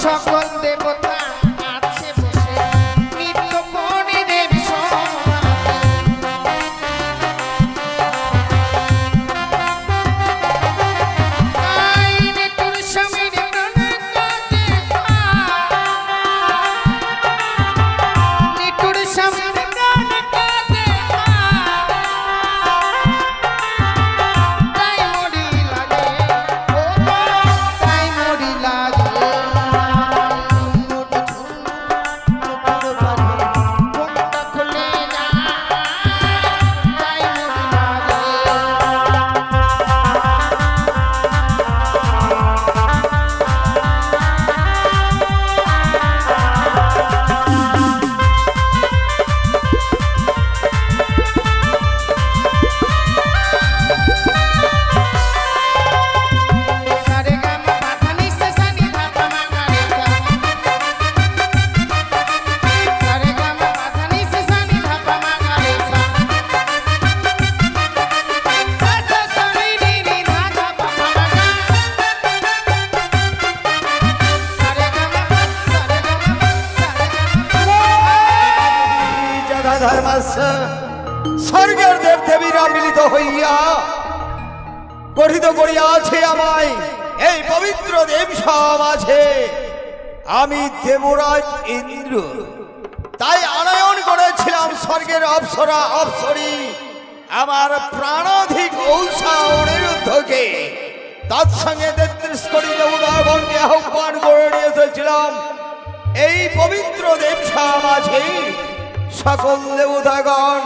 সকল দেবতা আছে বসে নিত্য পরিদেব স্বর্গের দেব দেবীরা মিলিত হইয়া গঠিত করিয়াছে আমায় এই পবিত্র দেব সমাজে। আমি দেবরাজ ইন্দ্র, তাই আনয়ন করেছিলাম স্বর্গের অপ্সরা অপ্সরী আমার প্রাণাধিক ঔষা অনিরুদ্ধকে। তৎসঙ্গে 33 কোটি দেবতাগণকে আহ্বান করে নিয়ে এসেছিলাম এই পবিত্র দেব সমাজে। সকল দেবতাগণ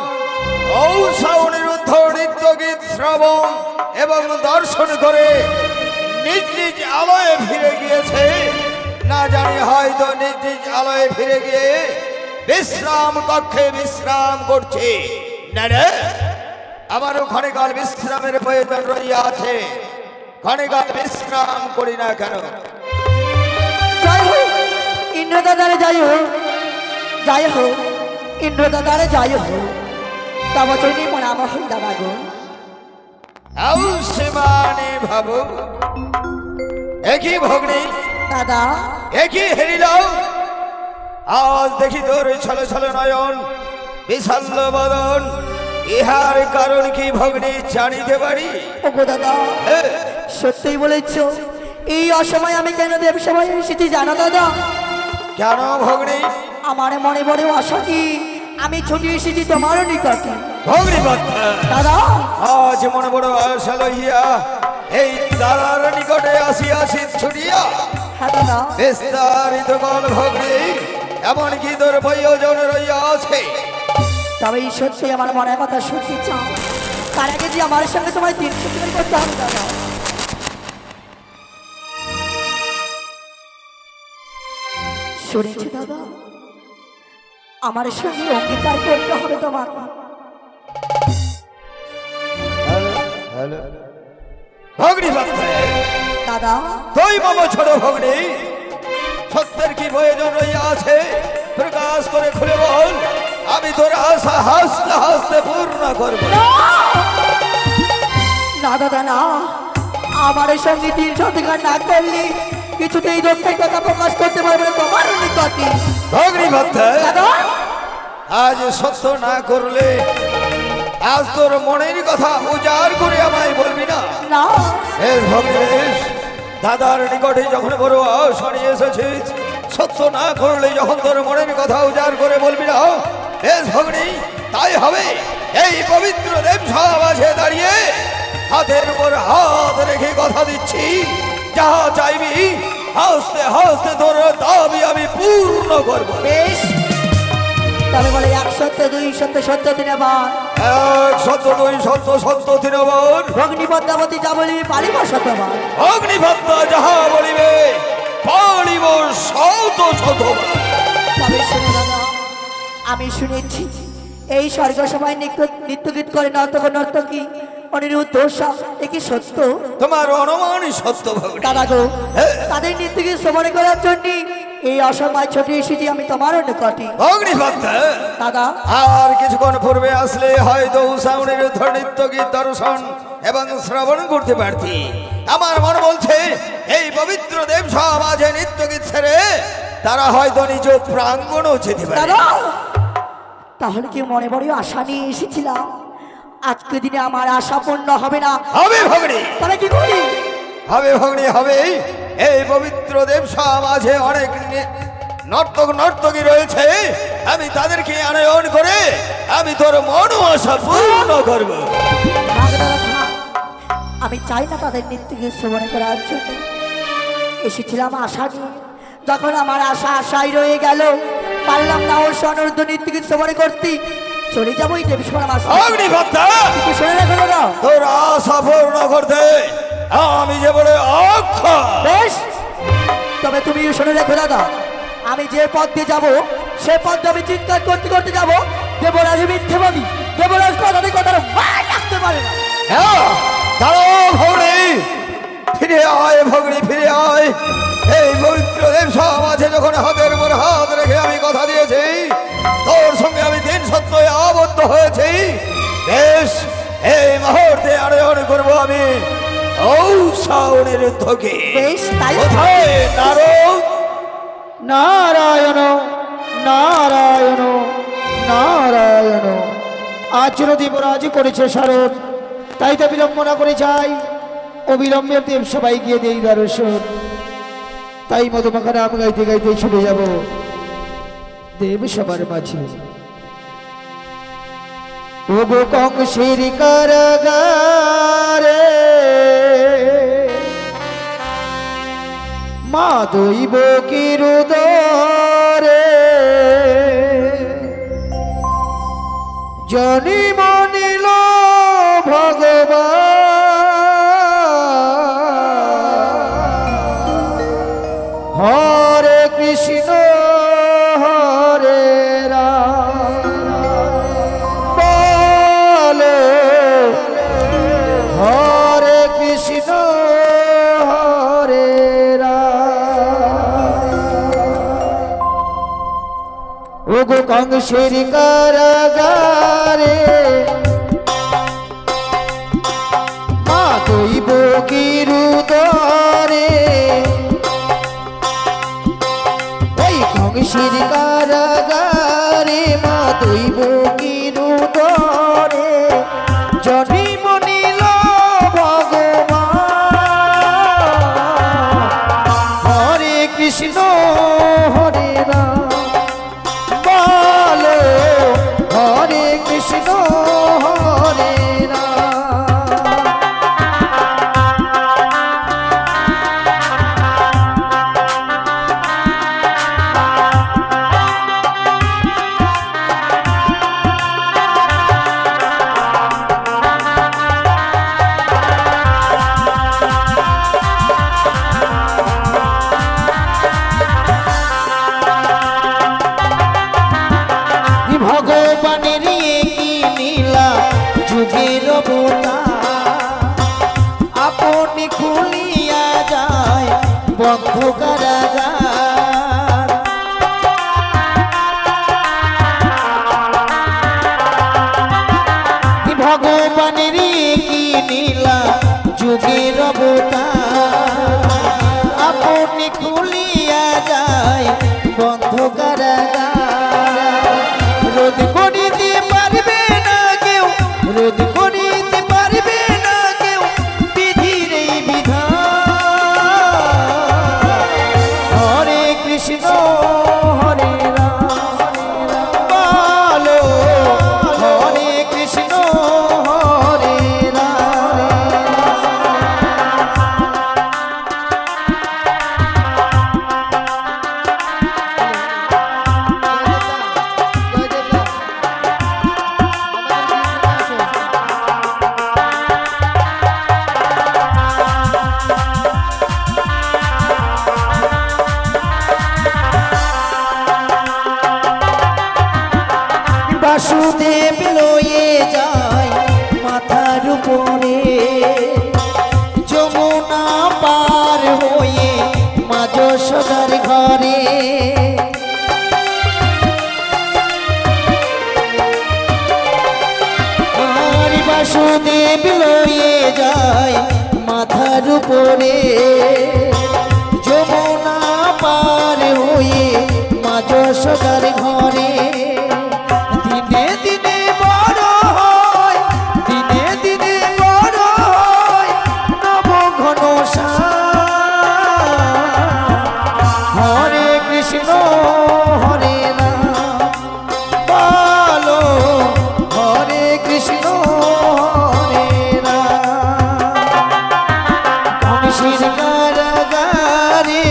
ঔষা অনিরুদ্ধ নৃত্য গীত শ্রবণ এবং দর্শন করে নিজ নিজ আলয়ে ফিরে গিয়েছে। না জানি হয়তো নিজ নিজ আলয়ে ফিরে গিয়ে বিশ্রাম কক্ষে বিশ্রাম করছে। না রে, আমারও ক্ষণিকাল বিশ্রামের প্রয়োজন রইয়াছে। ক্ষণিকাল বিশ্রাম করি না কেন? যাই হোক ইন্দ্রদাদারে, যাই হোক, যাই হোক ইন্দ্রদাদারে, যাই হোক তা বচনে মনাম হই দাদা গো। সীমানে ভাবু একই ভগ্নী দাদা, একই হেরিল। আজ দেখি তোর ছল ছল নয়ন বিশাল বদন, ইহার কারণ কি ভগ্নী জানিতে পারি? ওগো দাদা, সত্যিই বলেছ। এই অসময় আমি কেন দেব সভায় এসেছি জানো দাদা? কেন ভগ্নী? আমার মনে বড় আশা কি আমি ছুটি এসেছি তোমার নিকটে। ভগ্নী দাদা, আজ মনে বড় আশা লইয়া এই দাদার নিকটে আসিয়াছি ছুটিয়া। হ্যাঁ দাদা, বিস্তারিত বল ভগ্নী, এমন কি তোর প্রয়োজন রইয়াছে? তবে এই সত্যি আমার মনের কথা শুনতে চাও, তার আগে যে আমার সঙ্গে তোমার দিন শুক্র করতে হবে দাদা। শুনেছি দাদা, আমার সঙ্গে অঙ্গীকার করতে হবে তোমার। ভগ্নী দাদা, তুই মামা ছোট ভগ্নী, সত্যের কি প্রয়োজন রইয়াছে প্রকাশ করে খুলে বল। আমি তোর আশা হাসতে হাসতে পূর্ণ করব। না দাদা না, আমার সঙ্গে দিন সত্যিকার না করলে কিছুতেই দুঃখের কথা প্রকাশ করতে পারবে না তোমার নিকটে। ভগ্নী দাদা, আজ সত্য না করলে আজ তোর মনের কথা উজাড় করে আমায় বলবি না? না ভগ্নেশ, দাদার নিকটে যখন বড় আশা নিয়ে এসেছিস, সত্য না করলে যখন তোর মনের কথা উজাড় করে বলবি না, বেশ ভগ্নী তাই হবে। এই পবিত্র দেব সমাজে দাঁড়িয়ে হাতের উপর হাত রেখে কথা দিচ্ছি, যাহা চাইবি হাসতে হাসতে তোর দাবি আমি পূর্ণ করব। বেশ, তবে বলে 1 সত্য 2 সত্য সত্য 3 বার, 1 সত্য 2 সত্য সত্য 3 বার, অগ্নিপদ্মাবতী যা বলিবি পারিব শতবার, অগ্নিপদ্মা যাহা বলিবে পারিব শত শতবার। তবে শুনে দাদা, আমি শুনেছি এই স্বর্গ সভায় নৃত্য গীত করে নর্তকী অনিরুদ্ধ, এ কি সত্য? তোমার অনুমানই সত্য ভগ্নী। দাদা গো, তাদের নৃত্য গীত শ্রবণ করার জন্য এই অসময় ছুটে এসেছি আমি তোমার নিকটে। দাদা, আর কিছুক্ষণ পূর্বে আসলে হয়তো উষা অনিরুদ্ধ নৃত্য গীত দর্শন এবং শ্রবণ করতে পারতি। আমার মন বলছে এই পবিত্র দেব সমাজে নৃত্য গীত ছেড়ে তারা হয়তো নিজ প্রাঙ্গণও যেতে পারে। দাদা তাহলে কি মনে বড় আশা নিয়ে এসেছিলাম, আজকে দিনে আমার আশা পূর্ণ হবে না? হবে ভগ্নী, তাহলে কি করি? হবে ভগ্নী হবে। এই পবিত্র দেবসভা মাঝে অনেক নর্তক নর্তকী রয়েছে, আমি তাদেরকে আনয়ন করে আমি তোর মনো আশা পূর্ণ করব। আমি চাই না তাদের নৃত্যকে শ্রবণ করার জন্য, এসেছিলাম আশা নিয়ে। যখন আমার আশা আশাই রয়ে গেল, পারলাম না ওর সনর্দ নৃত্যকে শ্রবণ করতে, চলে যাবো এই দেবসভা মাঝে। অগ্নিভক্তা, শুনে রাখো দাদা, তোর আশা পূর্ণ করতে আমি যে বলে অক্ষর। বেশ, তবে তুমি শুনে রাখো দাদা, আমি যে পথ দিয়ে যাবো সে পথ দিয়ে আমি চিৎকার করতে করতে যাবো, দেবরাজ মিথ্যেবাদী, দেবরাজ কথাতে কথা রাখতে পারে না। হ্যাঁ, দাঁড়াও ভগ্নী, ফিরে আয় ভগ্নী, ফিরে আয়। এই পবিত্র দেবসভা মাঝে যখন হাতের উপর হাত রেখে আমি কথা দিয়েছি, তোর সঙ্গে আমি দিন সত্যই আবদ্ধ হয়েছি। বেশ, এই মুহূর্তে আনয়ন করবো আমি ঔষাওনের ধ্বকে। বেশ, তাই কোথায় নারদ? নারায়ণ নারায়ণ নারায়ণ। আচর দেবরাজ করেছে স্মরণ, তাই তো বিলম্ব না করে যাই, অবিলম্বে দেব সবাই গিয়ে দেই দর্শন। তাই মধুমাখা নাম গাইতে গাইতে ছুটে যাব দেব সবার মাঝে। ওগো কংসের কারাগারে মা দৈব কিরুদরে জনি মনিল ভগবান। হরে কৃষ্ণ হরে রাম, বলো হরে কৃষ্ণ হরে রাম। ওগো কংসের কারাগারে মা দৈব কিরুদরে, ওই কংসের কারাগারে মা দৈব কিরুদরে জনি মনিল ভগবান। হরে কৃষ্ণ হরে রাম, বলো হরে কৃষ্ণ হরে রাম। ভগবানের কি নীলা যুগের বোতা, আপনি খুলিয়া যায় বন্ধ কারাগার। ভগবানের কি নীলা যুগের বোতা, আপনি খুলিয়া যায় বন্ধ কারাগার। রোধ করিতে পারবে না কেউ, রোধ করিতে পারবে না কেউ বিধির এই বিধান। হরে কৃষ্ণ হরে রাম, বলো হরে কৃষ্ণ হরে রাম। বাসুদেব লয়ে যায় মাথার উপরে, যমুনা পার হয়ে মা যশোদার ঘরে। আর বাসুদেব লয়ে যায় মাথার উপরে, যমুনা পার হয়ে যশোদার ঘরে দিনে দিনে বড় হয়, দিনে দিনে বড় হয় নব ঘন হরে কৃষ্ণ হরে রাম বলো হরে কৃষ্ণ হরে রাম। কংসের কারাগারে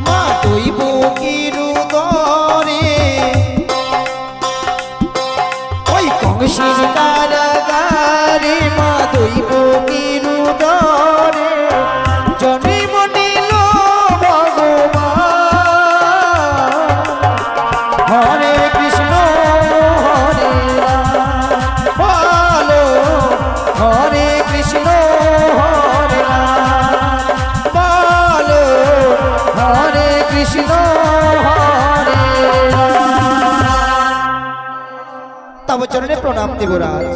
মা দৈব কিরুদরে, ওই কংসের কারাগারে মা দৈব কিরুদরে জন্ম নিল ভগবান। হরে কৃষ্ণ হরে রাম বলো হরে কৃষ্ণ হরে রাম বলো হরে কৃষ্ণ হরে রাম। তব চরণে প্রণাম দেবরাজ।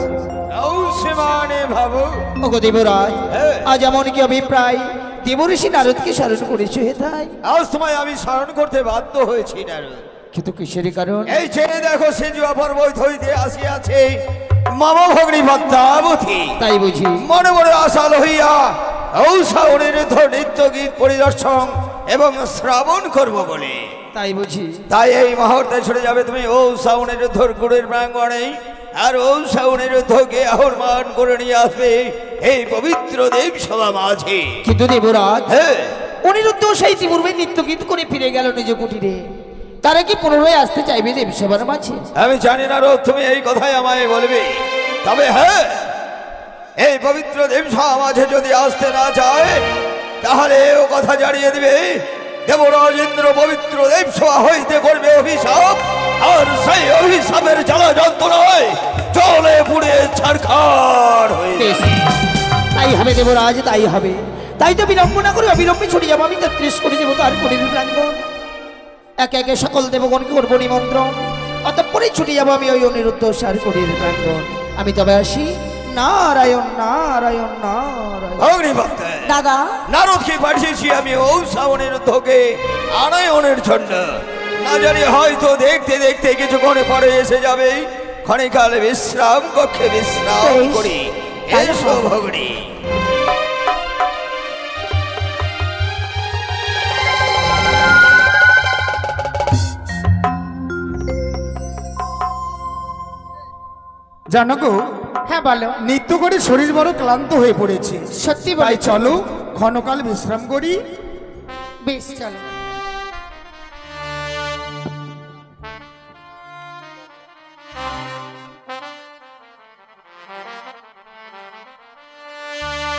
সীমানে ভাবু ওগো দেবরাজ, হ্যাঁ। আজ এমন কি অভিপ্রায় দেবঋষি নারদকে স্মরণ করেছো হে তাই? আজ তোমায় আমি স্মরণ করতে বাধ্য হয়েছি নারদ। কিন্তু কিসের কারণ? এই চেনে দেখো সিজুয়া পর্বত হইতে আসিয়াছে মামা ভগ্নী পদ্মাবতী। তাই বুঝি? মনে মনে আশা লইয়া ঔষাউনের নৃত্য গীত পরিদর্শন এবং শ্রাবণ করব বলে। তাই বুঝি? তাই এই মুহূর্তে ছুটে যাবে তুমি ঔষাউনের গুড়ের প্রাঙ্গণে, আর ঔষাউনের কে আহ্বান করে নিয়ে আসবে এই পবিত্র দেব সভা মাঝে। কিন্তু দেবরাজ, হ্যাঁ, অনিরুদ্ধ সেই পূর্বে নৃত্য গীত করে ফিরে গেল নিজ কুটিরে, তারা কি পুনরায় আসতে চাইবে দেবসভার মাঝে? আমি জানি না রোদ তুমি এই কথাই আমায় বলবে, তবে হ্যাঁ, এই পবিত্র দেবসভা মাঝে যদি আসতে না চায় তাহলে ও কথা জানিয়ে দিবে দেবরাজ ইন্দ্র পবিত্র দেবসভা হইতে করবে অভিশাপ, আর সেই অভিশাপের জ্বালা যন্ত্রণায় জলে পুড়ে ছারখার হয়ে বেশ, তাই হবে দেবরাজ, তাই হবে। তাই তো বিলম্ব না করে অবিলম্বে ছুটে যাবো আমি, ত্রিশ করে দেবো তার কুটির প্রাঙ্গণ। একে একে সকল দেবগণকে করবো নিমন্ত্রণ, অতঃপরে ছুটে যাবো আমি ওই অনিরুদ্ধ সার কুটির প্রাঙ্গণ। আমি তবে আসি। নারায়ণ নারায়ণ নারায়ণ। অগ্নিপথে দাদা নারদকে পাঠিয়েছি আমি ঔষাবনের ধোকে আনয়নের জন্য। না জানি হয়তো দেখতে দেখতে কিছুক্ষণে পরে এসে যাবে, ক্ষণিকাল বিশ্রাম কক্ষে বিশ্রাম বেশ, করি। তাই এসো হবে। ভগ্নী। জানো গো, হ্যাঁ বলো। নৃত্য করে শরীর বড় ক্লান্ত হয়ে পড়েছে। সত্যি তাই বলেছো। চলো ক্ষণকাল বিশ্রাম করি। বেশ চলো।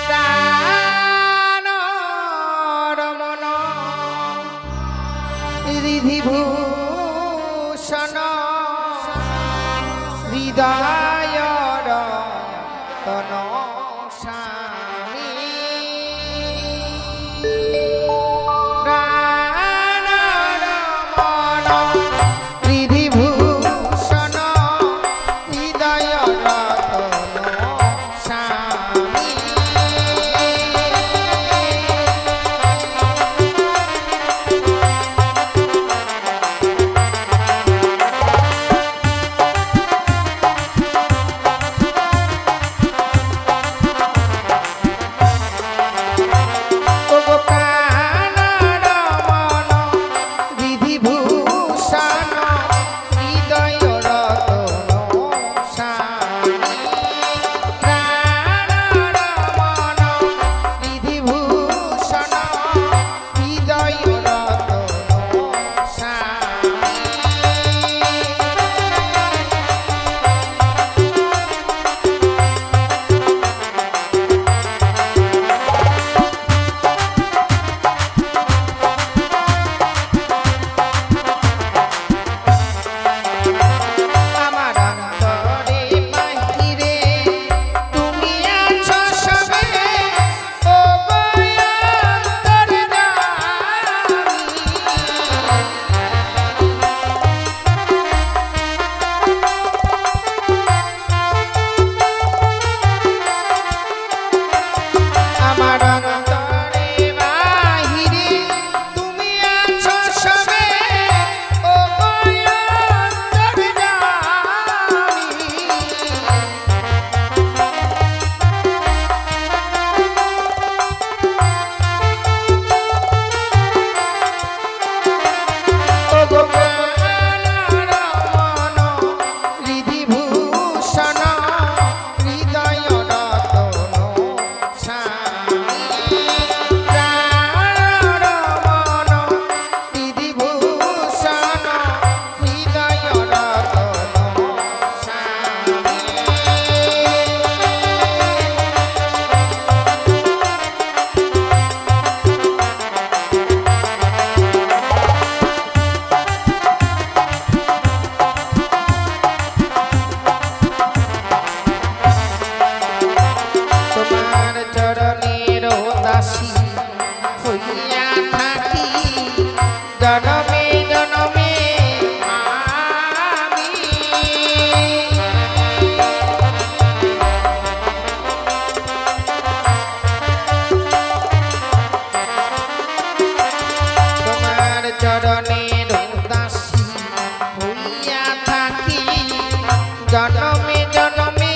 প্রাণ রমণ রিধিভূষণ হৃদয় রতন স্বামী প্রাণ রমণ রিধিভূষণ হৃদয় রতন স্বামী হইয়া থাকি জনমে জনমে আমি তোমার চরণের দাসী হইয়া থাকি জনমে জনমে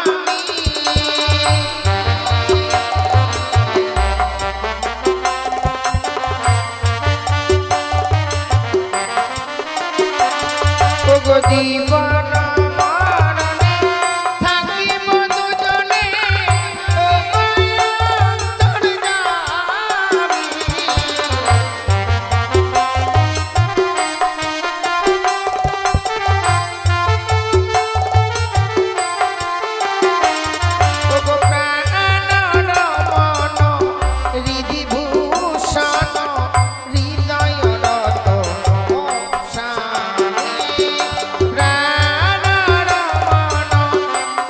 আমি ওগো জীবন মরণে থাকিব দুজনে ওগো অন্তর্যামী। ওগো প্রাণর মন হৃদিভূষণ হৃদয় রতন স্বামী। প্রাণর মন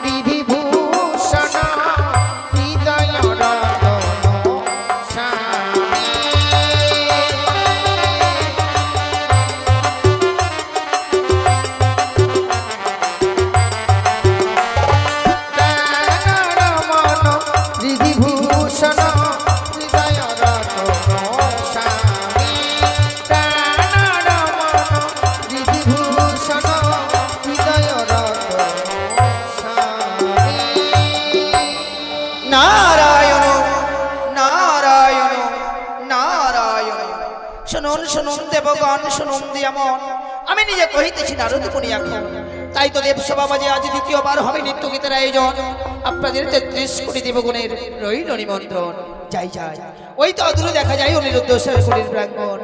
হৃদিভূষণ হৃদয় রতন স্বামী। প্রাণর মন হৃদিভূষণ হৃদয় রতন স্বামী। প্রাণর মন হৃদিভূষণ হৃদয় রতন স্বামী। নারায়ণ নারায়ণ নারায়ণ। শুনুন শুনুন দেবগণ, শুনুন দিয়ামন, আমি নিজে কহিতেছি নারদ মুনি এখন। তাই তো দেবসভা মাঝে আজ দ্বিতীয়বার হবে নৃত্য গীতের আয়োজন। আপনাদের 33 কোটি দেবগণের রইল নিমন্ত্রণ। যাই যাই, ওই তো অদূরে দেখা যায় অনিরুদ্ধ শরীর প্রাঙ্গণ।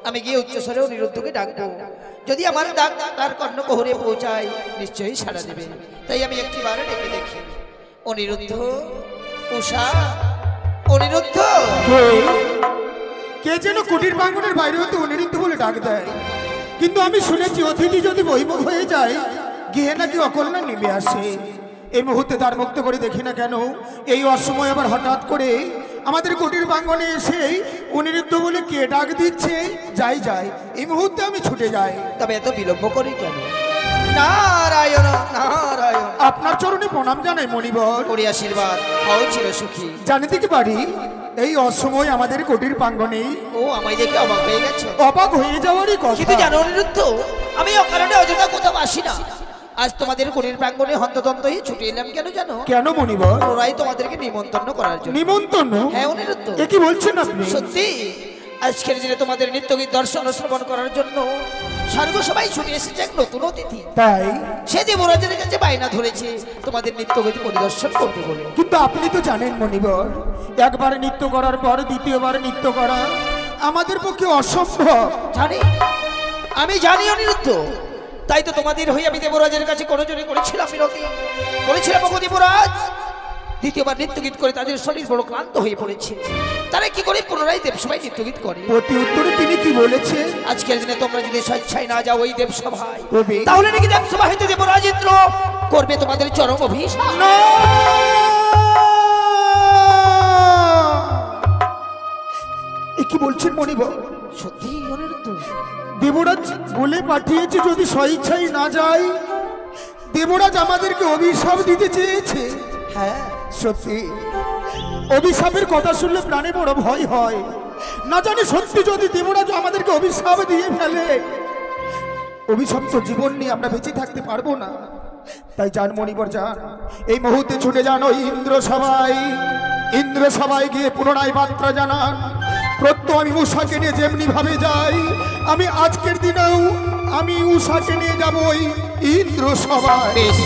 আমি গিয়ে উচ্চস্বরে অনিরুদ্ধকে ডাকবো। যদি আমার ডাক তার কর্ণকোহরে পৌঁছায়, নিশ্চয়ই সাড়া দেবে। তাই আমি একটিবার ডেকে দেখি। অনিরুদ্ধ, উষা, অনিরুদ্ধ। কে যেন কুটির প্রাঙ্গণের বাইরে হতে অনিরুদ্ধ বলে ডাক দেয়, কিন্তু আমি শুনেছি অতিথি যদি বহির্মুখ হয়ে যায় গিয়ে নাকি অকল্যাণ নেমে আসে। এই মুহূর্তে দ্বার মুক্ত করে দেখি না কেন এই অসময় আবার হঠাৎ করে আমাদের কুটির প্রাঙ্গণে এসে অনিরুদ্ধ বলে কে ডাক দিচ্ছে। যাই যাই, এই মুহূর্তে আমি ছুটে যাই। তবে এত বিলম্ব করি কেন? নারায়ণ নারায়ণ। আপনার চরণে প্রণাম জানাই মণিবর। করি আশীর্বাদ, হও চির সুখী। জানিতে কি পারি এই অসময় আমাদের কুটির প্রাঙ্গণে ও আমায় দেখে অবাক হয়ে গেছে। অবাক হয়ে যাওয়ারই কিন্তু কথা। জানো অনিরুদ্ধ, আমি অকারণে অযথা কোথাও আসি না। আজ তোমাদের কুটির প্রাঙ্গণে হন্তদন্ত হয়ে ছুটে এলাম কেন জানো? কেন মণিবর? পুনরায় তোমাদেরকে নিমন্ত্রণ করার জন্য। নিমন্ত্রণ? হ্যাঁ অনিরুদ্ধ, এ কি বলছেন আপনি? সত্যি আজকের দিনে তোমাদের নৃত্যগীত দর্শন ও শ্রবণ করার জন্য স্বর্গ সবাই ছুটে এসেছে এক নতুন অতিথি। তাই? সে দেবরাজের কাছে বায়না ধরেছে তোমাদের নৃত্যগীত পরিদর্শন করবে বলে। কিন্তু আপনি তো জানেন মণিবর, একবার নৃত্য করার পর দ্বিতীয়বার নৃত্য করা আমাদের পক্ষে অসম্ভব। জানি, আমি জানি অনিরুদ্ধ। তাই তো তোমাদের হয়ে আমি দেবরাজের কাছে করজোড়ে করেছিলাম বিরতি, করেছিলাম ওগো দেবরাজ। দ্বিতীয়বার নৃত্যগীত করে তাদের শরীর বড় ক্লান্ত হয়ে পড়েছে। তারা কি করে পুনরায় দেবসভায় নৃত্যগীত করে? প্রতি উত্তরে তিনি কি বলেছে? আজকের দিনে তোমরা যদি স্বেচ্ছায় না যাও ওই দেবসভায়, তবে? তাহলে নাকি দেবসভা হইতে দেবরাজেন্দ্র করবে তোমাদের চরম অভিশাপ। না! এ কি বলছেন মণিবর? সত্যি অনিরুদ্ধ? দেবরাজ বলে পাঠিয়েছে যদি স্বেচ্ছায় না যায় দেবরাজ আমাদেরকে অভিশাপ দিতে চেয়েছে। হ্যাঁ সত্যি অভিশাপের কথা শুনলে প্রাণে বড় ভয় হয়। না জানি সত্যি যদি দেবরাজ আমাদেরকে অভিশাপ দিয়ে ফেলে, অভিশপ্ত জীবন নিয়ে আমরা বেঁচে থাকতে পারবো না। তাই যান মণিবর যান, এই মুহূর্তে ছুটে যান ওই ইন্দ্র সবাই গিয়ে পুনরায় বার্তা জানান। প্রত্যহ আমি উষাকে নিয়ে যেমনি ভাবে যাই, আমি আজকের দিনেও আমি উষাকে নিয়ে যাবো ওই ইন্দ্র সভায়। বেশ,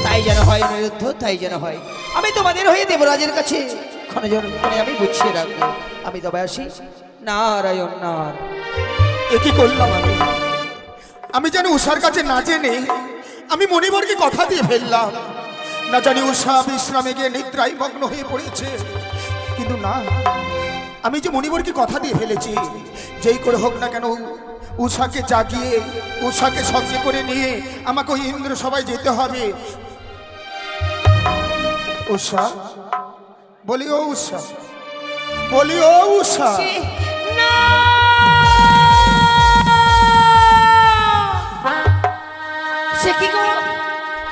তাই যেন হয় অনিরুদ্ধ, তাই যেন হয়। আমি তোমাদের হয়ে দেবরাজের কাছে ক্ষণজন করে আমি গুছিয়ে রাখবো। আমি তবে আসি। নারায়ণ নারায়ণ। এ কি করলাম আমি? আমি যেন উষার কাছে না জেনে আমি মণিবরকে কথা দিয়ে ফেললাম। না জানি উষা বিশ্রামে গিয়ে নিদ্রায় মগ্ন হয়ে পড়েছে। কিন্তু না, আমি যে মণিবরকে কথা দিয়ে ফেলেছি, যেই করে হোক না কেন উষাকে জাগিয়ে উষাকে সঙ্গে করে নিয়ে আমাকে ওই ইন্দ্র সবাই যেতে হবে। উষা বলি, ও উষা, বলি ও উষা, না সে কি গো,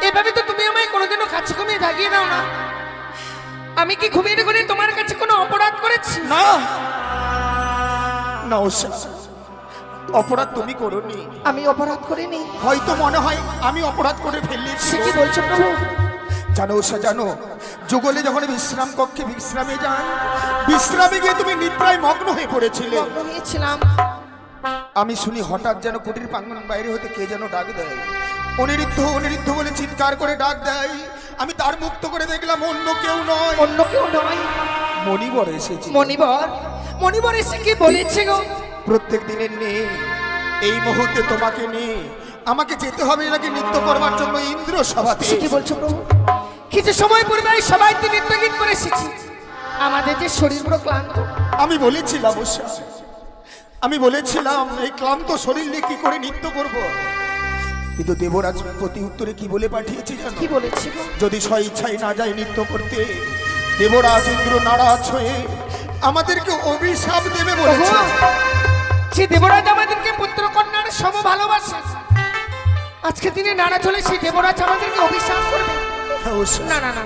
এভাবে তো তুমি আমায় কোনোদিনও কাছে কমিয়ে দাগিয়ে দাও না। আমি কি ঘুমিয়ে ঘুমিয়ে তোমার কাছে কোনো অপরাধ করেছি? না না উষা, অপরাধ তুমি করোনি। আমি অপরাধ করিনি। হয়তো মনে হয় আমি অপরাধ করে ফেললেছি। সে কি বলছো প্রভু? জানো উষা, জানো যুগলে যখন বিশ্রাম কক্ষে বিশ্রামে যায়, বিশ্রামে গিয়ে তুমি নিদ্রায় মগ্ন হয়ে পড়েছিলে। মগ্ন হয়েছিলাম। আমি শুনি হঠাৎ যেন কুটির প্রাঙ্গণ বাইরে হতে কে যেন ডাক দেয়, অনিরুদ্ধ অনিরুদ্ধ বলে চিৎকার করে ডাক দেয়। আমি তার মুক্ত করে দেখলাম অন্য কেউ নয়, অন্য কেউ নয়, মণিবর এসেছে। মণিবর? মণিবর এসে কি বলেছে গো? প্রত্যেক দিনের নেই এই মুহূর্তে তোমাকে নিয়ে আমাকে যেতে হবে নাকি নৃত্য করবার জন্য ইন্দ্র সভাতে। সে কি বলছো প্রভু? কিছু সময় পূর্বে সবাই তো নৃত্য গীত করে এসেছি, আমাদের যে শরীর পুরো ক্লান্ত। আমি বলেছিলাম উষা, আমি বলেছিলাম এই ক্লান্ত শরীর নিয়ে কি করে নৃত্য করব, কিন্তু দেবরাজ প্রতি উত্তরে কি বলে পাঠিয়েছি জানো? কি বলেছি গো? যদি স্ব ইচ্ছায় না যায় নৃত্য করতে, দেবরাজ ইন্দ্র নারাজ হয়ে আমাদেরকে অভিশাপ দেবে বলেছে। সে দেবরাজ আমাদেরকে পুত্র কন্যার সম ভালোবাসে, আজকে দিনে নারাজ হলে সেই দেবরাজ আমাদেরকে অভিশাপ করবে। হ্যাঁ উষা, না না না,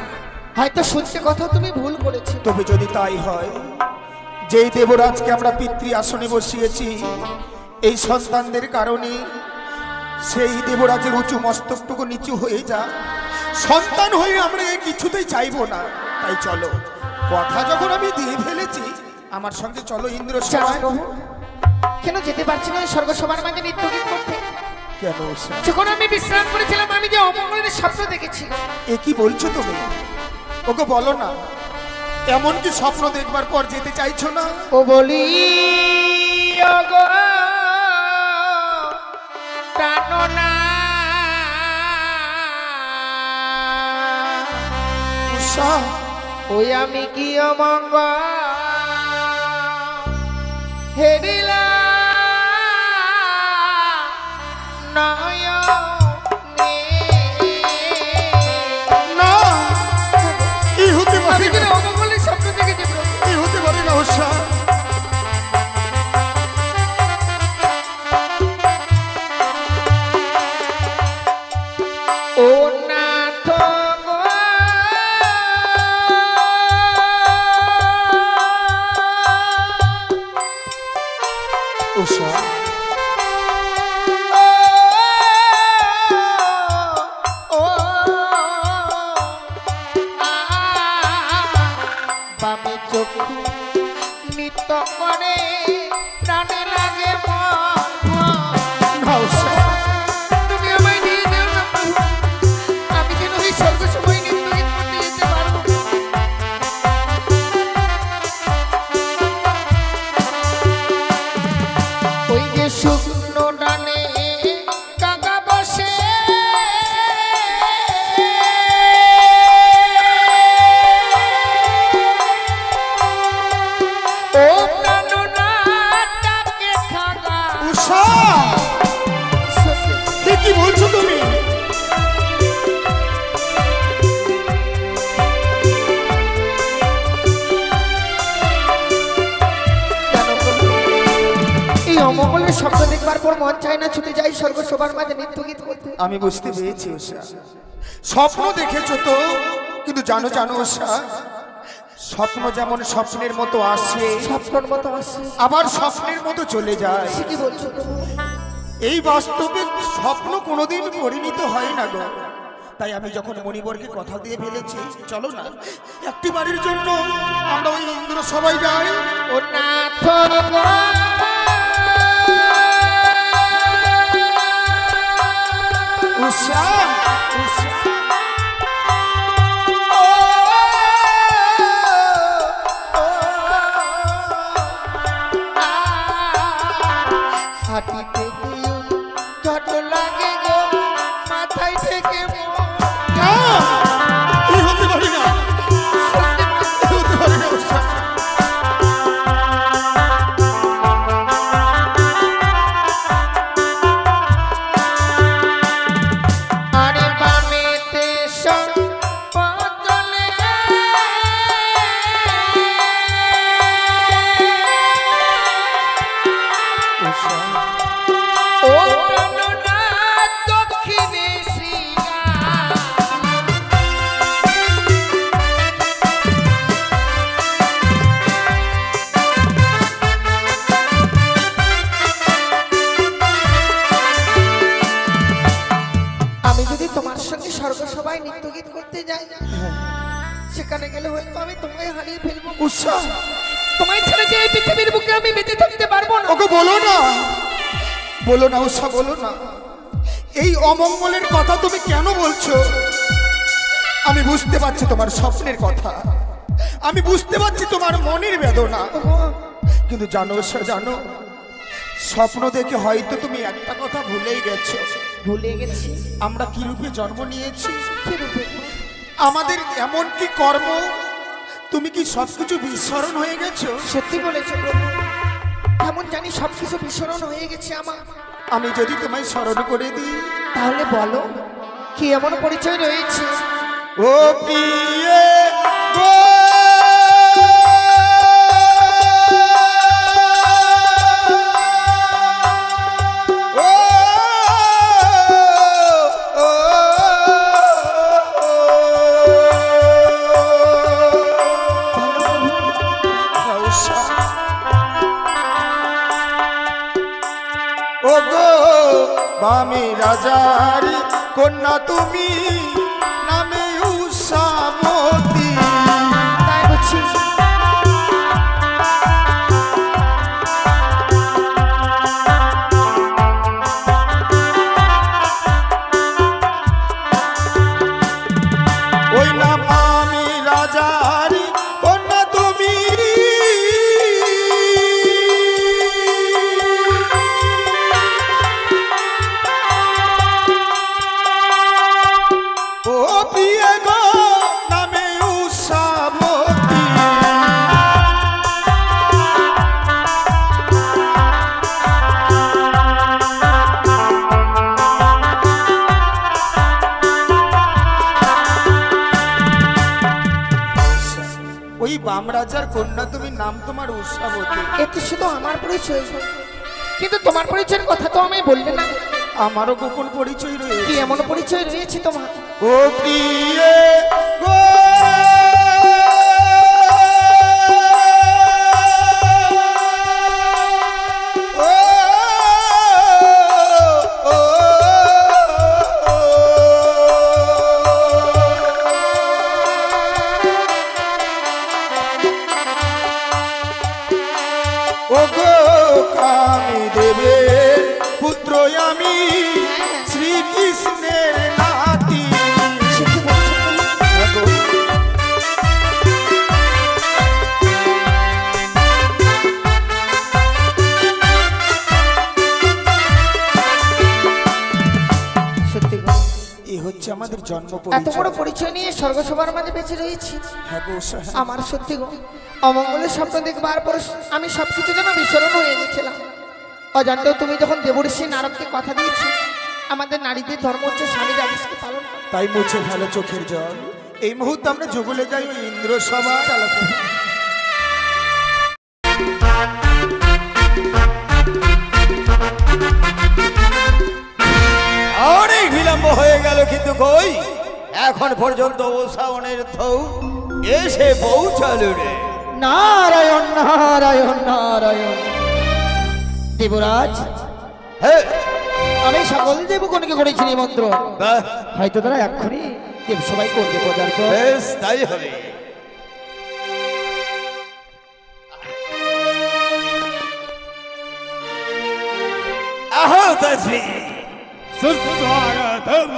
হয়তো সত্যি কথা তুমি ভুল করেছো। তবে যদি তাই হয়, যেই দেবরাজকে আমরা পিতৃ আসনে বসিয়েছি এই সন্তানদের কারণে, সেই দেবরাজের উঁচু মস্তকটুকু নিচু হয়ে যা, সন্তান হয়ে আমরা এ কিছুতেই চাইবো না। তাই চলো, কথা যখন আমি দিয়ে ফেলেছি, আমার সঙ্গে চলো ইন্দ্র সভায়। কেন যেতে পারছি না স্বর্গ সভার মাঝে নৃত্য গীত করতে? কেন উষা? যখন আমি বিশ্রাম করেছিলাম আমি যে অমঙ্গলের স্বপ্ন দেখেছি। এ কি বলছো তুমি? ওকে বলো না, এমন কি স্বপ্ন দেখবার পর যেতে চাইছো না? ও বলি ওগো টানো না উষা, ওই আমি কি অমঙ্গ হেরিলা নয়নে। না, এই হতে পারে আমি না, কিন্তু অমঙ্গলের স্বপ্ন দেখেছি প্রভু। এই হতে পারে না উষা। ও নাথ গো উষা, ও বামে চক্ষু নিত্য করে প্রাণে লাগে না উষা, তুমি আমায় নিয়ে যেও না প্রভু, আমি যেন ওই স্বর্গ সময় নৃত্য গীত করতে যেতে পারবো। ওই যে শুকনো ডানে কাকা বসে ও প্রাণনাথকে খাগা। উষা, এ কি বলছো তুমি? এই অমঙ্গলের স্বপ্ন দেখবার পর মন চায় না ছুটে যাই স্বর্গ সবার মাঝে নৃত্য গীত করতে। আমি বুঝতে পেরেছি উষা, স্বপ্ন দেখেছো তো, কিন্তু জানো জানো উষা, স্বপ্ন যেমন স্বপ্নের মতো আসে, স্বপ্নের মতো আসে, আবার স্বপ্নের মতো চলে যায়। সে কি বলছো? এই বাস্তবিক স্বপ্ন কোনোদিন পরিণত হয় না গো। তাই আমি যখন মণিবরকে কথা দিয়ে ফেলেছি, চলো না একটি বাড়ির জন্য আমরা ওই ইন্দ্র সবাই যাই। ও নাথ গো উষা, উষা, হাঁটিতে গিয়ে চট লাগে গো মাথায় থেকে না, এই হতে পারে না, এই হতে পারে না উষা। নয়তো আমি তোমায় হারিয়ে ফেলবো। উষা, তোমায় ছাড়া যে এই পৃথিবীর বুকে আমি বেঁচে থাকতে পারবো না। ওকে বলো না, বলো না উষা, বলো না। এই অমঙ্গলের কথা তুমি কেন বলছো? আমি বুঝতে পারছি তোমার স্বপ্নের কথা, আমি বুঝতে পারছি তোমার মনের বেদনা, কিন্তু জানো উষা, জানো, স্বপ্ন দেখে হয়তো তুমি একটা কথা ভুলেই গেছো। ভুলে গেছি। আমরা কি রূপে জন্ম নিয়েছি, কি রূপে? আমাদের এমন কি কর্ম, তুমি কি সবকিছু বিস্মরণ হয়ে গেছো? সত্যি বলেছো প্রভু, কেমন জানি সবকিছু বিস্মরণ হয়ে গেছে আমার। আমি যদি তোমায় স্মরণ করে দিই, তাহলে বলো কি এমন পরিচয় রয়েছে? ও প্রিয়ে গো, ও, ও, উষা, ও গো বামি রাজার কন্যা তুমি, নামে উষামতি। তাই বুঝছি। ওই নাম আমি রাজার কন্যা তুমি, ও প্রিয় গো নামে উষামতি। ওই বাম রাজার কন্যা তুমি, নাম তোমার উষাবতী। এতে শুধু আমার পরিচয়, কিন্তু তোমার পরিচয়ের কথা তো আমি বললে না। আমারও গোপন পরিচয় কি রয়েছে। এমন পরিচয় রয়েছে তোমার? ও প্রিয়ে গো, ও, ও, ও গো কামি দেবের পুত্র আমি, শ্রীকৃষ্ণের নাতি। সে কি বলছো তুমি? সত্যি গো, এই হচ্ছে আমাদের জন্ম এত বড় পরিচয়। পরিচয় নিয়ে স্বর্গসভার মাঝে বেঁচে রয়েছি। হ্যাঁ গো উষা, হ্যাঁ। আমার সত্যি গো, অমঙ্গলের স্বপ্ন দেখবার পর আমি সবকিছু যেন বিস্মরণ হয়ে গেছিলাম। অজান্তেও তুমি যখন দেবর্ষি নারদকে কথা দিয়েছো, আমাদের নারীদের ধর্ম হচ্ছে স্বামীর আদেশকে পালন করা। তাই মুছে ফেলো চোখের জল। এই মুহূর্তে আমরা যুগলে যাই ওই ইন্দ্র সভা। চলো প্রভু। অনেক বিলম্ব হয়ে গেল, কিন্তু কই এখন পর্যন্ত উষাওনের ঢৌ এসে পৌঁছালো রে। নারায়ণ নারায়ণ নারায়ণ। দেবরাজ, হ্যাঁ, আমি সকল দেবগণকে করেছি নিমন্ত্রণ, বাহ, হয়তো তারা এক্ষুনি দেব সবাই করবে পদার্পণ। বেশ তাই হবে। আহো তসবি, सुस्वागतम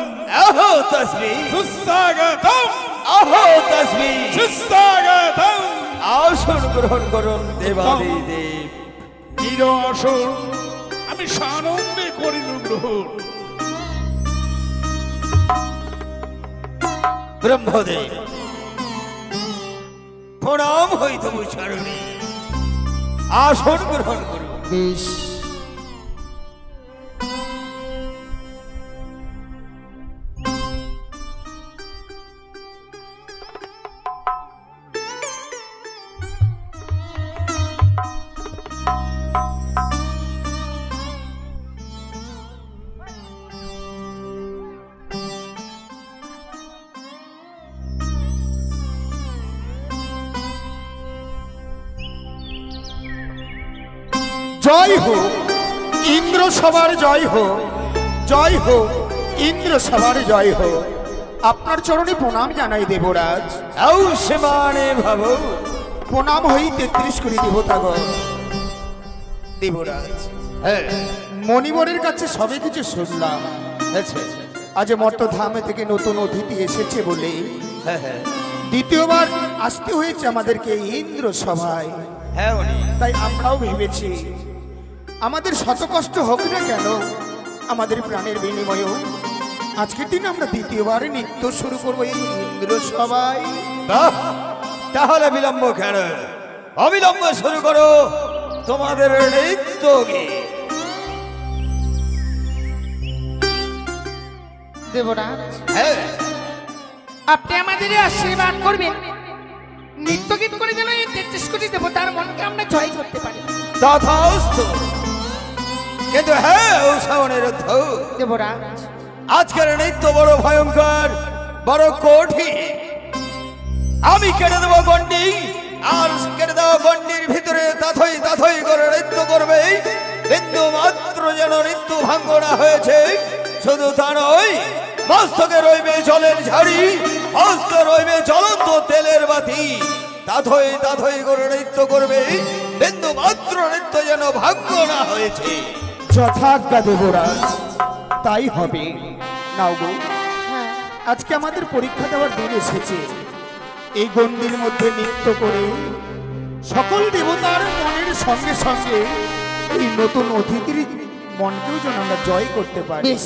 আহো তসবি, सुस्वागतम আহো তসবি। सुस्वागतम আসন গ্রহণ করুন দেবাদিদেব। চির আসন আমি সানন্দে করিল গ্রহণ। ব্রহ্মদেব প্রণাম হইত চরণে, আসন গ্রহণ করুন। বেশ, জয় হোক ইন্দ্র সভার জয় হোক, জয় হোক ইন্দ্র সভার জয় হোক। আপনার চরণে প্রণাম জানাই দেবরাজ। আউ সীমানে ভাবো প্রণাম হই 33 কোটি দেবতাগণ। দেবরাজ, হ্যাঁ মণিবরের কাছে সবে কিছু শুনলাম। আচ্ছা আজ মর্তধামে থেকে নতুন অতিথি এসেছে বলে হ্যাঁ হ্যাঁ দ্বিতীয়বার আসতে হয়েছে আমাদেরকে ইন্দ্র সভায়। হ্যাঁ উনি তাই আমরাও ভেবেছি আমাদের শত কষ্ট হোক না কেন, আমাদের প্রাণের বিনিময়েও আজকের দিন আমরা দ্বিতীয়বার নৃত্য শুরু করবো এই ইন্দ্র সভায়। বাহ, তাহলে বিলম্ব কেন? অবিলম্ব শুরু করো তোমাদের নৃত্য গীত। দেবরাজ, হ্যাঁ আপনি আমাদের আশীর্বাদ করবেন, নৃত্য গীত করে যেন এই 33 কোটি দেবতার মনকে আমরা জয় করতে পারি। তথাস্তু। কিন্তু হ্যাঁ ও শ্রাবণের দেবরাজ, আজকের নৃত্য বড় ভয়ঙ্কর, বড় কঠিন। আমি কেটে দেবো গন্ডি, আর কেটে দেওয়া গন্ডির ভিতরে তাথই তাথই করে নৃত্য করবে, বিন্দু মাত্র যেন নৃত্য ভাঙ্গ না হয়েছে। শুধু তা নয়, মস্তকে রইবে জলের ঝাড়ি, হস্ত রইবে জ্বলন্ত তেলের বাতি। তাথই তাথই করে নৃত্য করবে, বিন্দু মাত্র নৃত্য যেন ভাঙ্গ না হয়েছে। যথাজ্ঞা দেবরাজ, তাই হবে। নাও গো, আজকে আমাদের পরীক্ষা দেওয়ার দিন এসেছে। এই গণ্ডির মধ্যে নৃত্য করে সকল দেবতার মনের সঙ্গে সঙ্গে এই নতুন অতিথির মনকেও যেন আমরা জয় করতে পারি। বেশ।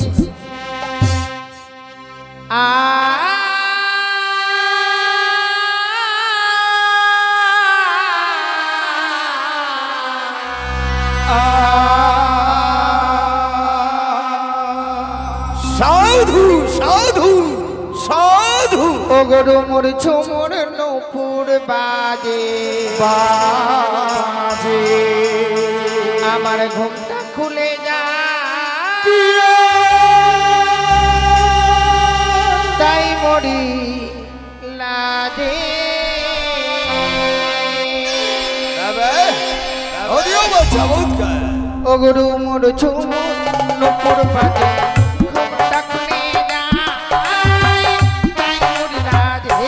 সাধু সাধু সাধু। ও গরু মোর ঝুমুর নূপুর বাজে বাজে আমার ঘুমটা খুলে যা, তাই মরি লাজে। ও গরু মোর ঝুমুর নূপুর বাজে ঘুমটা খুলে যা, তাই মরি লাজে।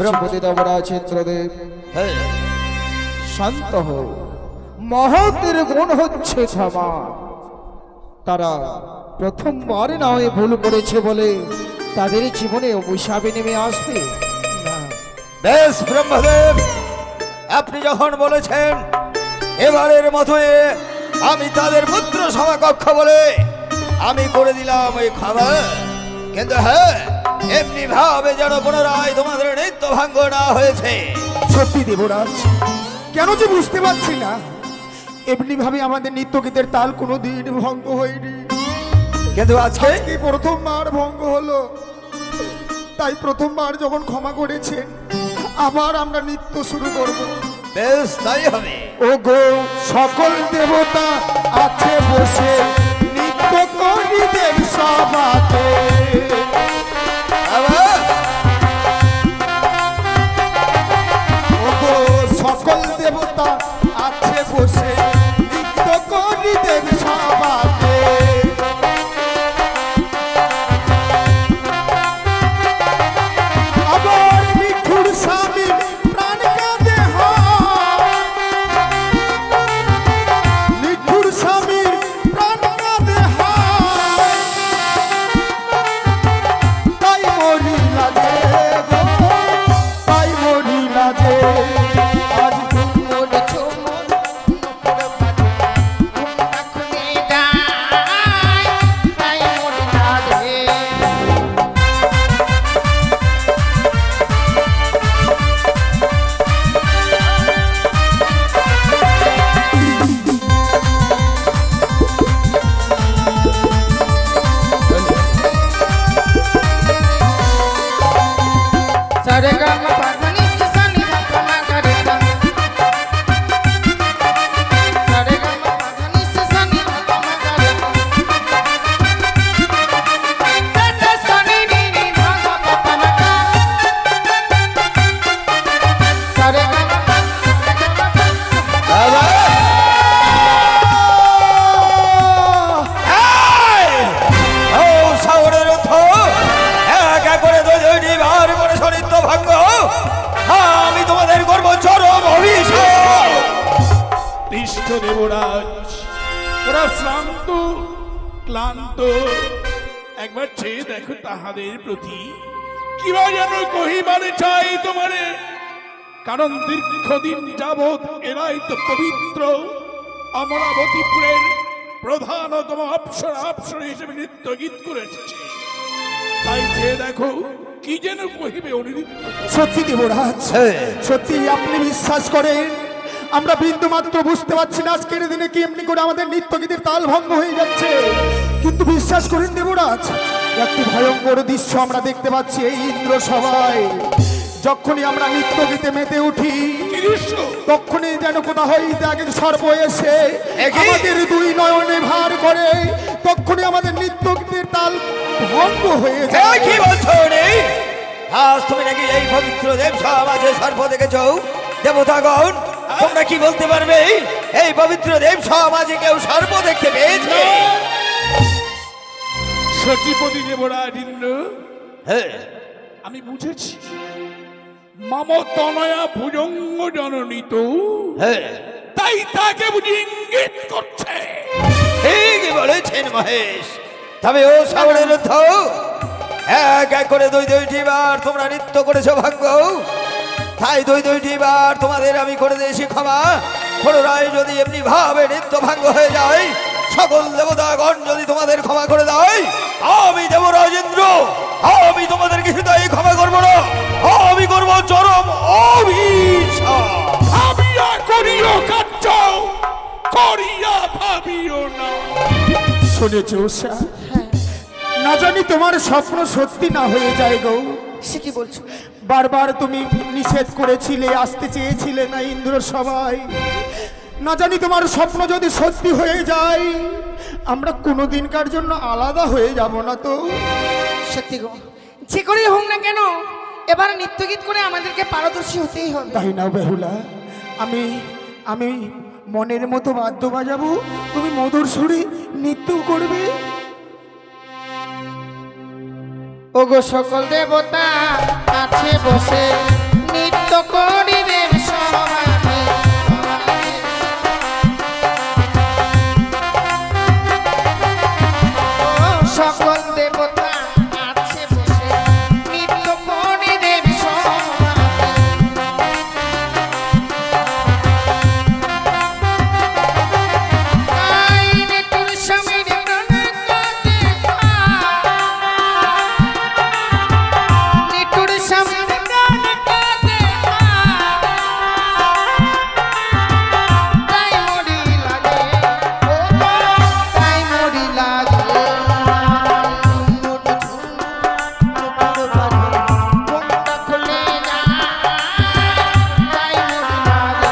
ব্রহ্মদে দেবরাজ ইন্দ্রদেব, শান্ত হও। মহতের গুণ হচ্ছে ক্ষমা। তারা প্রথমবার না হয়ে ভুল করেছে বলে তাদের জীবনে অভিশাপে নেমে আসবে না। বেশ ব্রহ্মদেব, আপনি যখন বলেছেন এবারের মতো আমি তাদের পুত্র সমাকক্ষ বলে আমি করে দিলাম ওই খাবার। কিন্তু হ্যাঁ, এমনি ভাবে যেন পুনরায় তোমাদের নৃত্য ভাঙ্গ না হয়েছে। সত্যি দেবরাজ, কেন যে বুঝতে পারছি না, এমনি ভাবে আমাদের নৃত্য গীতের তাল কোনোদিন ভঙ্গ হয়নি, কিন্তু আজকে কি প্রথমবার ভঙ্গ হলো। তাই প্রথমবার যখন ক্ষমা করেছেন, আবার আমরা নৃত্য শুরু করব। বেশ তাই হবে। ও গো, সকল দেবতা আছে বসে নৃত্য করি দেব সভাতে। ও গো, সকল দেবতা আছে বসে নৃত্য করি দেব সভাতে। আবার নিঠুর স্বামী প্রাণ কাঁদে হয়, নিঠুর স্বামী প্রাণ কাঁদে হয়। দেবরাজ, ওরা শ্রান্ত ক্লান্ত, একবার চেয়ে দেখো তাহাদের প্রতি কিবা যেন কহিবারে চাই তোমারে, কারণ দীর্ঘদিন যাবৎ এরাই তো পবিত্র অমরাবতীপুরের প্রধানতম অপ্সর হিসেবে নৃত্য গীত করে এসেছে। তাই চেয়ে দেখো কি যেন কহিবে অনিরুদ্ধ। সত্যি দেবরাজ, হ্যাঁ। সত্যি আপনি বিশ্বাস করেন? আমরা বিন্দু মাত্র বুঝতে পারছি না আজকের দিনে কি এমনি করে আমাদের নৃত্য গীতের তাল ভঙ্গ হয়ে যাচ্ছে। কিন্তু বিশ্বাস করেন দেবরাজ, একটি ভয়ঙ্কর দৃশ্য আমরা দেখতে পাচ্ছি এই ইন্দ্র সভায়। যখনই আমরা নৃত্য গীতে মেতে উঠি, কি দৃশ্য! তখনই যেন কোথা হইতে আগে সর্প এসে একই। আমাদের দুই নয়নে ভার করে, তখনই আমাদের নৃত্য গীতের তাল ভঙ্গ হয়ে এই যায়। কি বলছো রে? আজ তুমি নাকি এই পবিত্র দেব সমাজে সর্প দেখেছ? দেবতাগণ, তোমরা কি বলতে পারবে এই পবিত্র দেব সমাজে কেউ সর্প দেখতে পেয়েছে? সচিপতি দেবরাজ ইন্দ্র, হ্যাঁ, আমি বুঝেছি মম তনয়া ভুজঙ্গ জননীত, হ্যাঁ, তাই তাকে বুঝি ইঙ্গিত করছে। ঠিকই বলেছেন মহেশ। তবে ও শ্রাবণের রুদ্ধ, এক এক করে দুইটি বার তোমরা নৃত্য করেছো ভাগ্য, তাই দুইটি বার তোমাদের আমি করে দিয়েছি ক্ষমা। পুনরায় যদি এমনি ভাবে নৃত্য ভাঙ্গ হয়ে যায়, সকল দেবতাগণ যদি তোমাদের ক্ষমা করে দেয়, আমি দেবরাজেন্দ্র আমি তোমাদের কিছুতেই ক্ষমা করবো না। আমি করবো চরম অভিশাপ। ভাবিয়া করিও কার্য, করিয়া ভাবিও না। শুনেছো উষা? না জানি তোমার স্বপ্ন সত্যি না হয়ে যায় গো। সে কি বলছো? বারবার তুমি নিষেধ করেছিলে, আসতে চেয়েছিলে না ইন্দ্র সবাই। না জানি তোমার স্বপ্ন যদি সত্যি হয়ে যায়, আমরা কোনোদিনকার জন্য আলাদা হয়ে যাব না তো? সত্যি গো, যে করেই হোক না কেন এবার নৃত্যগীত করে আমাদেরকে পারদর্শী হতেই হবে। তাই না বেহুলা? আমি আমি মনের মতো বাদ্য বাজাবো, তুমি মধুর সুরে নৃত্য করবে। ওগো সকল দেবতা আছে বসে নৃত্য করি দেব সমানে। ও সকল দেবতা আছে বসে নৃত্য করি দেব সমানে। তাই নিতুর স্বামীর প্রাণে কাঁদে নিতুর স্বামীর প্রাণে কাঁদে তাই মরি লাগে, ও তাই মরি লাগে। নুপুর বাজে ঘুমটা খুলে যায়, তাই মরি লাগে।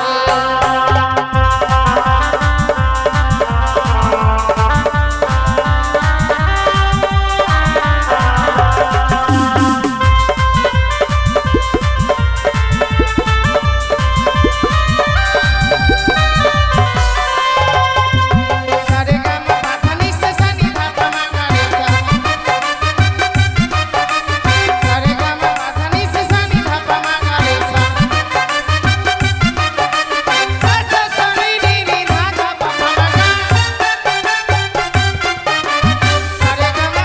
সারে গামা পাথানি সানি ধাপা মাগারে সারে গামা পাথানি সানি ধাপা মাগারে সাটা সানি নি ধাপা পাপা মাগা সারে গামা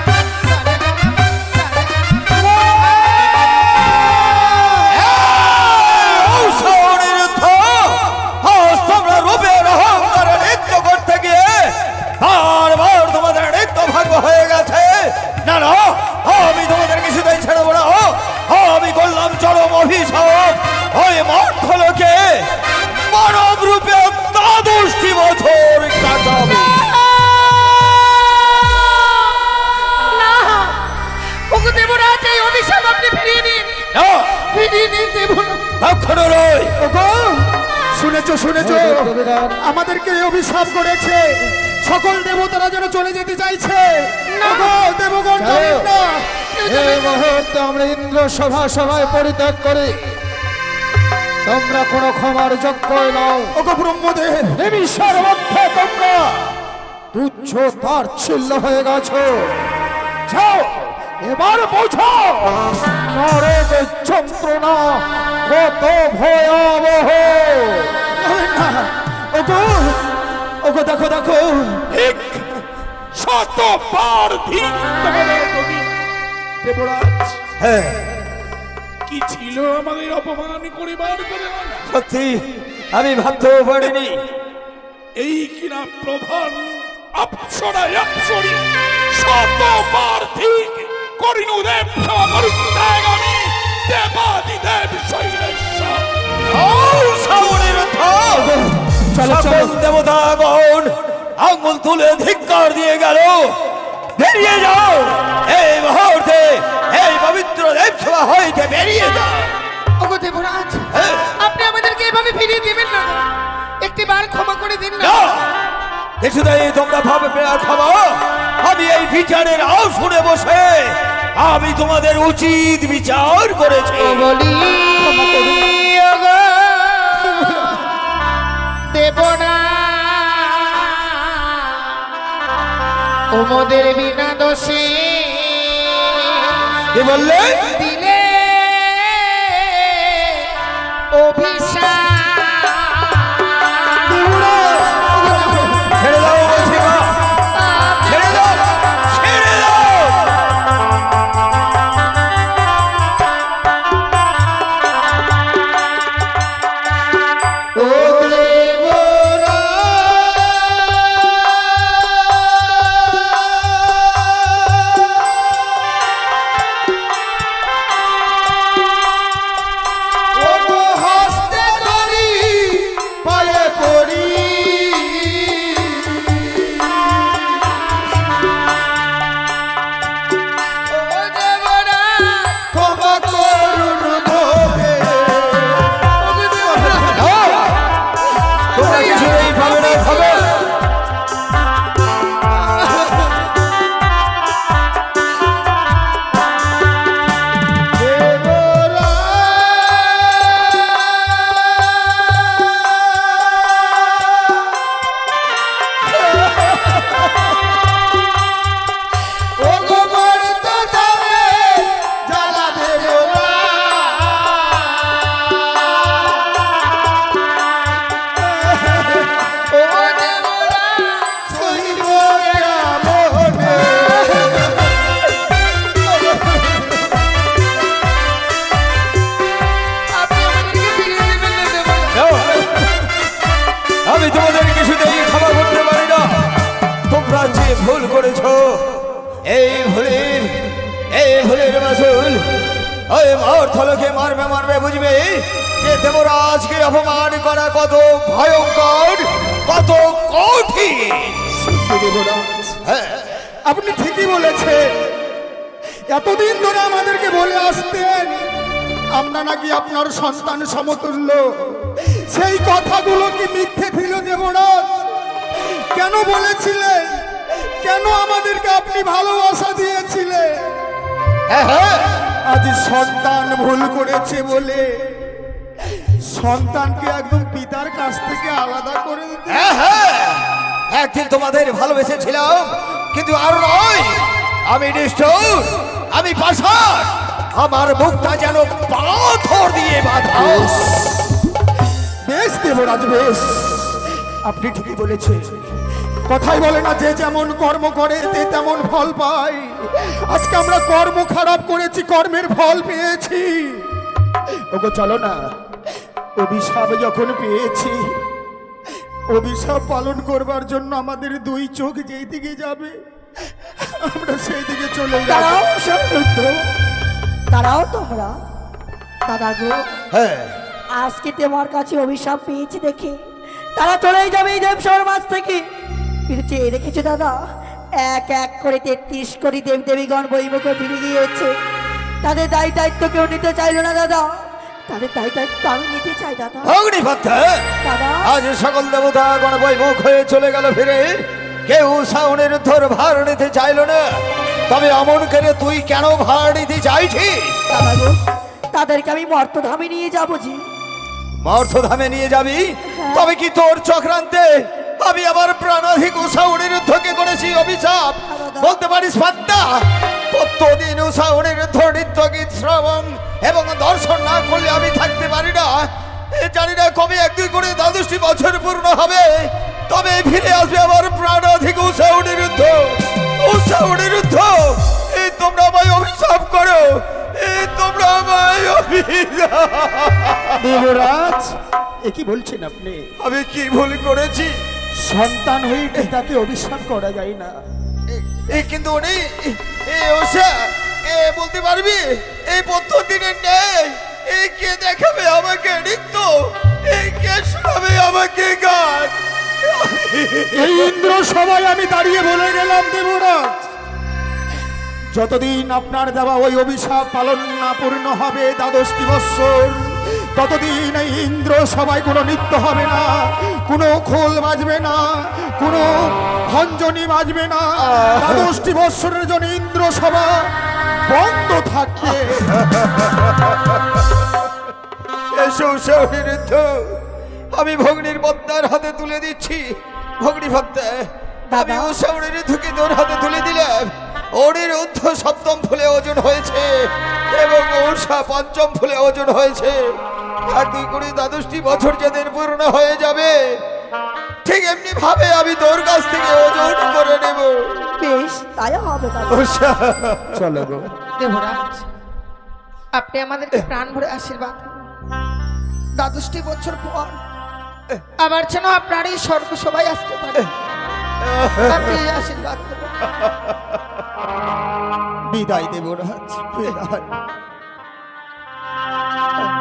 রূপের অহংকার নৃত্য করতে গিয়ে বারবার তোমাদের নৃত্য ভাগ্য হয়ে গেছে। না না, আমি তোমাদের কিছুতেই ছেড়ব না। আমি করলাম চরম অভিশাপ। ওই মর্থলোকে মানব রূপে দ্বাদশটি বছর কাটাবে। না ওগো দেবরাজ, এই অভিশাপ আপনি ফিরিয়ে দিন, না, ফিরিয়ে দিন দেবরাজ। কখনো নয়। ওগো, শুনেছো শুনেছো? আমাদেরকে অভিশাপ করেছে, সকল দেবতারা যেন চলে যেতে চাইছে। ওগো দেবগণ, জানেন না? এই মুহূর্তে আমরা ইন্দ্র সভায় পরিত্যাগ করি। তোমরা কোনো ক্ষমার যোগ্য নও। ওগো ব্রহ্মদেব, নিমিষের মধ্যে তোমরা তুচ্ছ তাচ্ছিল্য হয়ে গেছো। যাও, এবার বোঝো নরকের যন্ত্রণা কত ভয়াবহ। জানেন না? ওগো ঠিক তোমাদের প্রতি। দেবরাজ, হ্যাঁ কি ছিল আমাদের অপমান করিবার করে না? সত্যি আমি ভাবতেও পারিনি। এই কিনা প্রধান অপ্সরা অপ্সরি শতবার ঠিক করিনুদেব সমাপরিত্যাগামী দেবাদিদেব শৈলেশ্বর। শ্রাবণের সকল দেবতাগণ আঙ্গুল তুলে ধিক্কার দিয়ে গেল। বেরিয়ে যাও এই মুহূর্তে, এই পবিত্র দেবসভা হইতে বেরিয়ে যাও। ওগো দেবরাজ, হ্যাঁ। আপনি আমাদেরকে এভাবে ফিরিয়ে দিবেন না, একটিবার ক্ষমা করে দিন না। না, কিছুতেই তোমরা ভাবে খাবো। আমি এই বিচারের আসনে বসে আমি তোমাদের উচিত বিচার করেছি। বলি ওগো দেবরা, ওমদের বিনা দোষে কি বললে? দিলে অভিশাপ। ছেড়ে দাও বলছি মা, ছেড়ে দাও, ছেড়ে দাও। ও দেবরা, ওগো হস্তে ধরি পায়ে পড়ি, ও দেবরা, ক্ষমা করুন মোরে। তোমরা কিছুতেই পাবে না, খাবে। দেবরা, ওগো মর্ত যাবে জ্বালা দেবরা, ও দেবরা, সইব কেমনে? আপনি আমাদেরকে ফিরিয়ে দিবেন না দেবরা। নাও। আমি তোমাদের কিছুতেই ক্ষমা করতে পারি না। তোমরা যে ভুল করেছো, এই ভুলের মাসুল ওই অর্থলোকে মারবে মারবে বুঝবে যে দেবরাজকে অপমান করা কত ভয়ঙ্কর, কত কঠিন। দেবরাজ, হ্যাঁ, আপনি ঠিকই বলেছেন। এতদিন ধরে আমাদেরকে বলে আসতেন আমরা নাকি আপনার সন্তান সমতুল্য। সেই কথাগুলো কি মিথ্যে ছিল দেবরাজ? কেন বলেছিলেন? কেন আমাদেরকে আপনি ভালোবাসা দিয়েছিলেন? হ্যাঁ, হ্যাঁ। আজ সন্তান ভুল করেছে বলে সন্তানকে একদম পিতার কাছ থেকে আলাদা করে দিতে। হ্যাঁ, হ্যাঁ। একদিন তোমাদের ভালোবেসেছিলাম, কিন্তু আর নয়। আমি নিষ্ঠুর, আমি পাষাণ, আমার মুখটা যেন পাথর দিয়ে বাঁধা। বেশ দেবরাজ, বেশ, আপনি ঠিকই বলেছেন। কথাই বলে না যে যেমন কর্ম করে তে তেমন ফল পায়। আজকে আমরা কর্ম খারাপ করেছি, কর্মের ফল পেয়েছি। ওগো চলো না, অভিশাপ যখন পেয়েছি, অভিশাপ পালন করবার জন্য আমাদের দুই চোখ যেই দিকে যাবে আমরা সেই দিকে চলে যাব। দাঁড়াও সমৃদ্ধ, দাঁড়াও তোমরা। দাদা গো, হ্যাঁ, আজকে তোমার কাছে অভিশাপ পেয়েছি দেখে তারা চলেই যাবে এই দেবসভার মাঝ থেকে। কিন্তু চেয়ে রেখেছে দাদা, এক এক করে 33 কোটি দেব দেবীগণ বইমুখে ফিরে গিয়েছে। তাদের দায়িত্ব কেউ নিতে চাইলো না দাদা, তাদের দায়িত্ব আমি নিতে চাই দাদা। অগ্নিপথে দাদা, আজ সকল দেবতা গণ বৈমুখ হয়ে চলে গেল ফিরে। কেউ শ্রাবণের ধর ভার নিতে চাইল না। তবে অমন করে তুই কেন ভার নিতে চাইছিস? দাদা গো, তাদেরকে আমি মর্তধামে নিয়ে যাবো জি। মর্থধামে নিয়ে যাবি? তবে কি তোর চক্রান্তে আমি আমার প্রাণাধিক উষাউনের ধ্বকে করেছি অভিশাপ? বলতে পারিস পাত্তা? প্রত্যেকদিন উষাউনের নৃত্য গীত শ্রবণ এবং দর্শন না করলে আমি থাকতে পারি না। জানি না কবে 1-2 করে 10টি বছর পূর্ণ হবে, তবে ফিরে আসবে আমার প্রাণাধিক উষাউনের যুদ্ধ। দেবরাজ, এ কি বলছেন আপনি? আমি কি ভুল করেছি? সন্তান হয়ে পিতাকে অভিশাপ করা যায় না। কিন্তু উনি ওষা বলতে পারবি এই পদ্ধতির নেই? কে দেখাবে আমাকে নৃত্য? কে শোনাবে আমাকে গান? এই ইন্দ্র সবাই আমি দাঁড়িয়ে বলে গেলাম দেবরাজ, যতদিন আপনার দেওয়া ওই অভিশাপ পালন না পূর্ণ হবে দ্বাদশটি বৎসর, ততদিন এই ইন্দ্র সবাই কোনো নৃত্য হবে না, কোনো খোল বাজবে না, কোনো ভঞ্জনী বাজবে না। দ্বাদশটি বৎসরের জন্য ইন্দ্র সভা বন্ধ থাকবে। এসো বিরুদ্ধ, আমি ভগ্নির পদ্মার হাতে তুলে দিচ্ছি। ভগ্নি পদ্মা, আমি উষাউড়ির ধুকে তোর হাতে তুলে দিলাম। অনিরুদ্ধ সপ্তম ফুলে ওজন হয়েছে এবং উষা পঞ্চম ফুলে ওজন হয়েছে। আর 2 করে 12টি বছর যাদের পূর্ণ হয়ে যাবে, ঠিক এমনি ভাবে আমি তোর কাছ থেকে ওজন করে নেব। বেশ, তাই হবে দাদা। উষা, চলো গো। দেবরাজ, আপনি আমাদেরকে প্রাণ ভরে আশীর্বাদ করুন। 12টি বছর পর আবার যেন আপনার এই স্বর্গ সবাই আসতে পারে, আপনি আশীর্বাদ করুন। বিদায় দেবরাজ, বিদায়।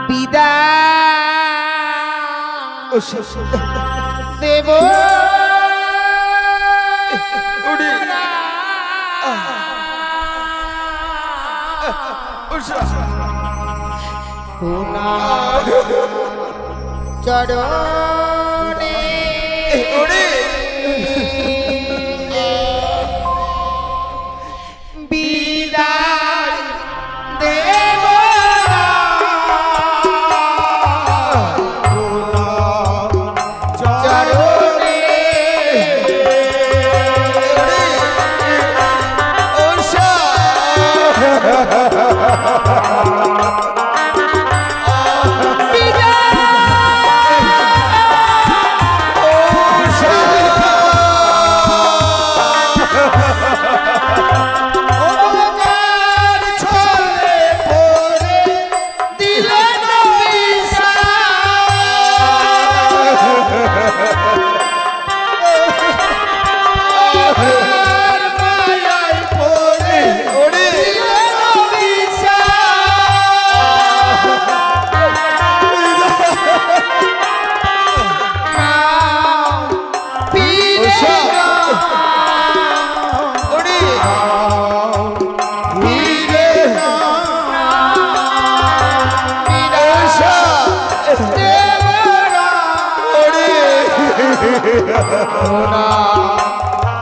বিদায় দেব উনি উষা, চরণে উনি বিদায় দেব চরণে উষা,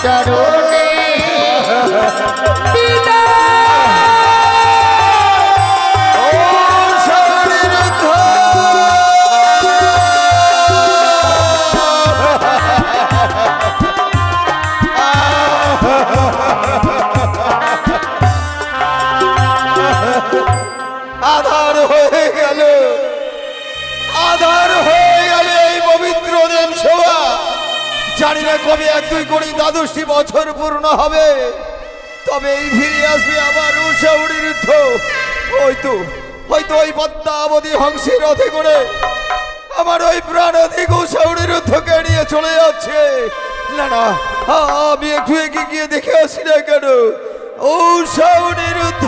চরণে আধার হয়ে গেল, আধার হয়ে গেল এই পবিত্র দেব সভা। জানি না কবে 1-2 করে 12টি বছর পূর্ণ হবে, তবে এই ফিরে আসবে আবার উষাউড়ির যুদ্ধ। হয়তো হয়তো ওই পদ্মাবতী হংসের রথে করে আমার ওই প্রাণাধিক উষাউড়ির যুদ্ধকে নিয়ে চলে যাচ্ছে। না না, আমি একটু এগিয়ে গিয়ে দেখে আসি না কেন উষাউড়ির যুদ্ধ।